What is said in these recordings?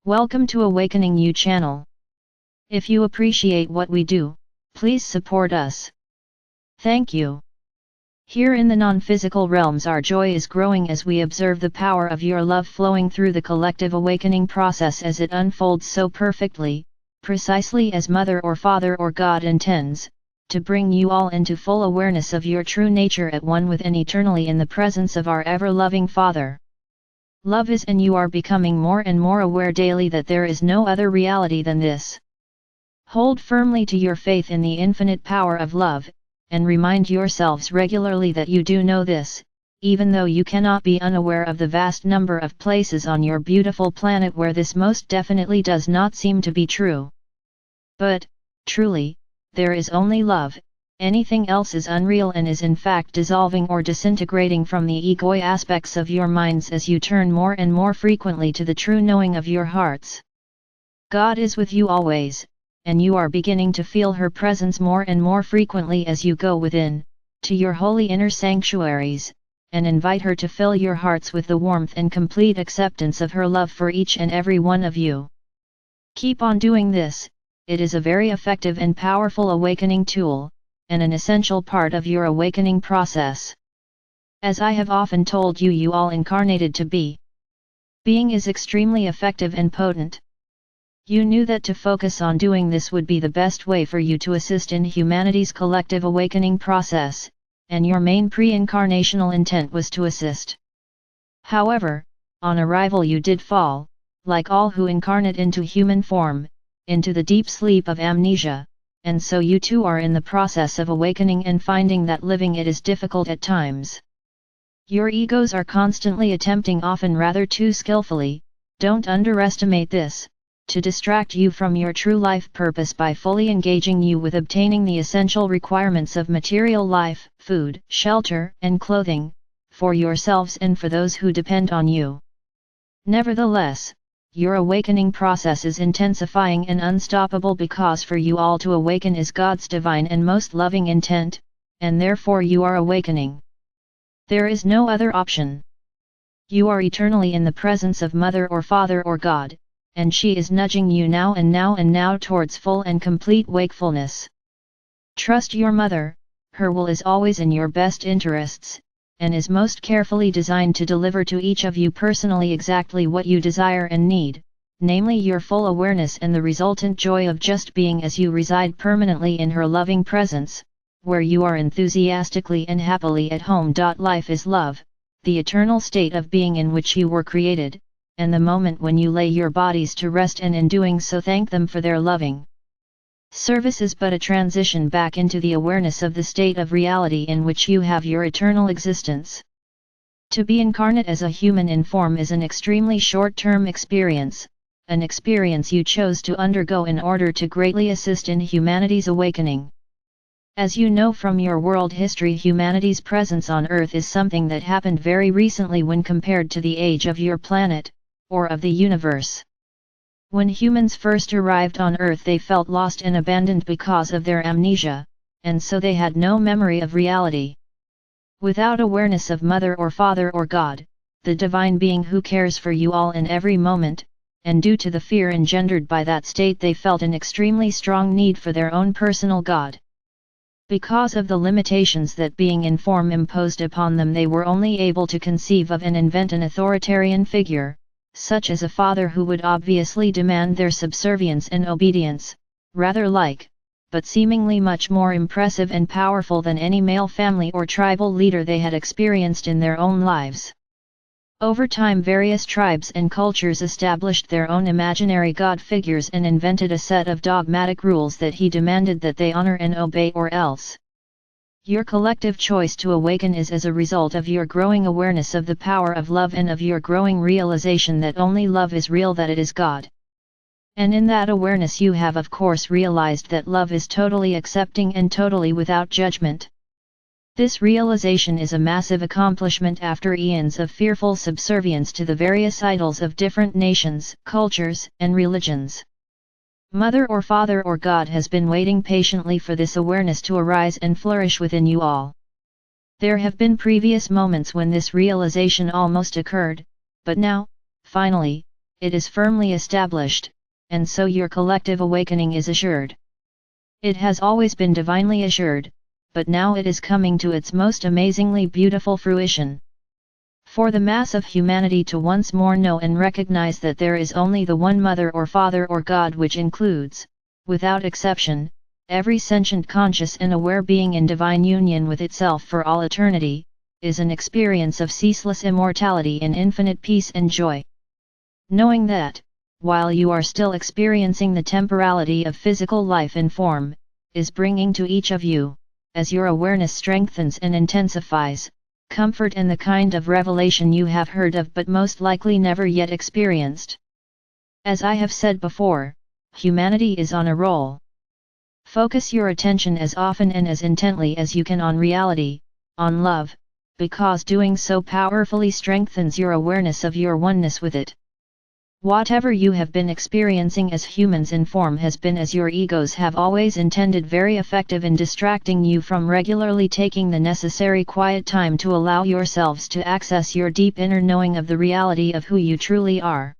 Welcome to Awakening You channel. If you appreciate what we do, please support us. Thank you. Here in the non-physical realms, our joy is growing as we observe the power of your love flowing through the collective awakening process as it unfolds so perfectly, precisely as Mother or Father or God intends, to bring you all into full awareness of your true nature at one with and eternally in the presence of our ever-loving Father. Love is, and you are becoming more and more aware daily that there is no other reality than this. Hold firmly to your faith in the infinite power of love, and remind yourselves regularly that you do know this, even though you cannot be unaware of the vast number of places on your beautiful planet where this most definitely does not seem to be true. But, truly, there is only love. Anything else is unreal and is in fact dissolving or disintegrating from the ego aspects of your minds as you turn more and more frequently to the true knowing of your hearts. God is with you always, and you are beginning to feel her presence more and more frequently as you go within, to your holy inner sanctuaries, and invite her to fill your hearts with the warmth and complete acceptance of her love for each and every one of you. Keep on doing this. It is a very effective and powerful awakening tool, and an essential part of your awakening process. As I have often told you, you all incarnated to be. Being is extremely effective and potent. You knew that to focus on doing this would be the best way for you to assist in humanity's collective awakening process, and your main pre-incarnational intent was to assist. However, on arrival you did fall, like all who incarnate into human form, into the deep sleep of amnesia, and so you too are in the process of awakening and finding that living it is difficult at times. Your egos are constantly attempting, often rather too skillfully, don't underestimate this, to distract you from your true life purpose by fully engaging you with obtaining the essential requirements of material life, food, shelter, and clothing, for yourselves and for those who depend on you. Nevertheless, your awakening process is intensifying and unstoppable because for you all to awaken is God's divine and most loving intent, and therefore you are awakening. There is no other option. You are eternally in the presence of Mother or Father or God, and she is nudging you now and now and now towards full and complete wakefulness. Trust your Mother, her will is always in your best interests, and is most carefully designed to deliver to each of you personally exactly what you desire and need, namely your full awareness and the resultant joy of just being as you reside permanently in her loving presence, where you are enthusiastically and happily at home. Life is love, the eternal state of being in which you were created, and the moment when you lay your bodies to rest and in doing so thank them for their loving service is but a transition back into the awareness of the state of reality in which you have your eternal existence. To be incarnate as a human in form is an extremely short-term experience, an experience you chose to undergo in order to greatly assist in humanity's awakening. As you know from your world history, humanity's presence on Earth is something that happened very recently when compared to the age of your planet, or of the universe. When humans first arrived on Earth, they felt lost and abandoned because of their amnesia, and so they had no memory of reality. Without awareness of Mother or Father or God, the divine being who cares for you all in every moment, and due to the fear engendered by that state, they felt an extremely strong need for their own personal God. Because of the limitations that being in form imposed upon them, they were only able to conceive of and invent an authoritarian figure, such as a father who would obviously demand their subservience and obedience, rather like, but seemingly much more impressive and powerful than any male family or tribal leader they had experienced in their own lives. Over time, various tribes and cultures established their own imaginary god figures and invented a set of dogmatic rules that he demanded that they honor and obey, or else. Your collective choice to awaken is as a result of your growing awareness of the power of love and of your growing realization that only love is real, that it is God. And in that awareness you have of course realized that love is totally accepting and totally without judgment. This realization is a massive accomplishment after eons of fearful subservience to the various idols of different nations, cultures, and religions. Mother or Father or God has been waiting patiently for this awareness to arise and flourish within you all. There have been previous moments when this realization almost occurred, but now, finally, it is firmly established, and so your collective awakening is assured. It has always been divinely assured, but now it is coming to its most amazingly beautiful fruition. For the mass of humanity to once more know and recognize that there is only the one Mother or Father or God, which includes, without exception, every sentient conscious and aware being in divine union with itself for all eternity, is an experience of ceaseless immortality in infinite peace and joy. Knowing that, while you are still experiencing the temporality of physical life and form, is bringing to each of you, as your awareness strengthens and intensifies, comfort and the kind of revelation you have heard of but most likely never yet experienced. As I have said before, humanity is on a roll. Focus your attention as often and as intently as you can on reality, on love, because doing so powerfully strengthens your awareness of your oneness with it. Whatever you have been experiencing as humans in form has been, as your egos have always intended, very effective in distracting you from regularly taking the necessary quiet time to allow yourselves to access your deep inner knowing of the reality of who you truly are.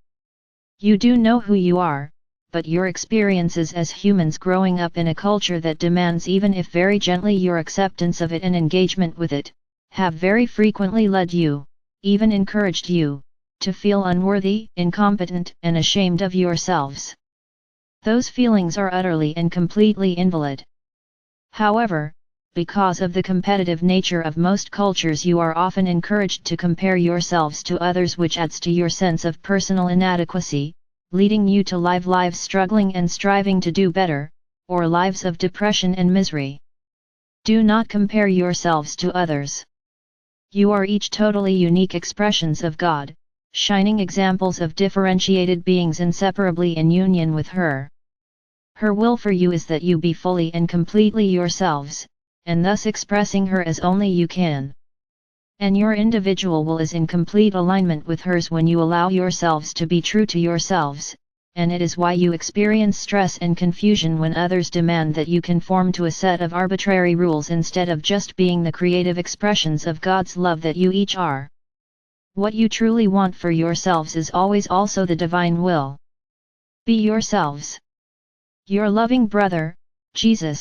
You do know who you are, but your experiences as humans growing up in a culture that demands, even if very gently, your acceptance of it and engagement with it, have very frequently led you, even encouraged you, to feel unworthy, incompetent, and ashamed of yourselves. Those feelings are utterly and completely invalid. However, because of the competitive nature of most cultures, you are often encouraged to compare yourselves to others, which adds to your sense of personal inadequacy, leading you to live lives struggling and striving to do better, or lives of depression and misery. Do not compare yourselves to others. You are each totally unique expressions of God, shining examples of differentiated beings inseparably in union with her. Her will for you is that you be fully and completely yourselves, and thus expressing her as only you can. And your individual will is in complete alignment with hers when you allow yourselves to be true to yourselves, and it is why you experience stress and confusion when others demand that you conform to a set of arbitrary rules instead of just being the creative expressions of God's love that you each are. What you truly want for yourselves is always also the divine will. Be yourselves. Your loving brother, Jesus.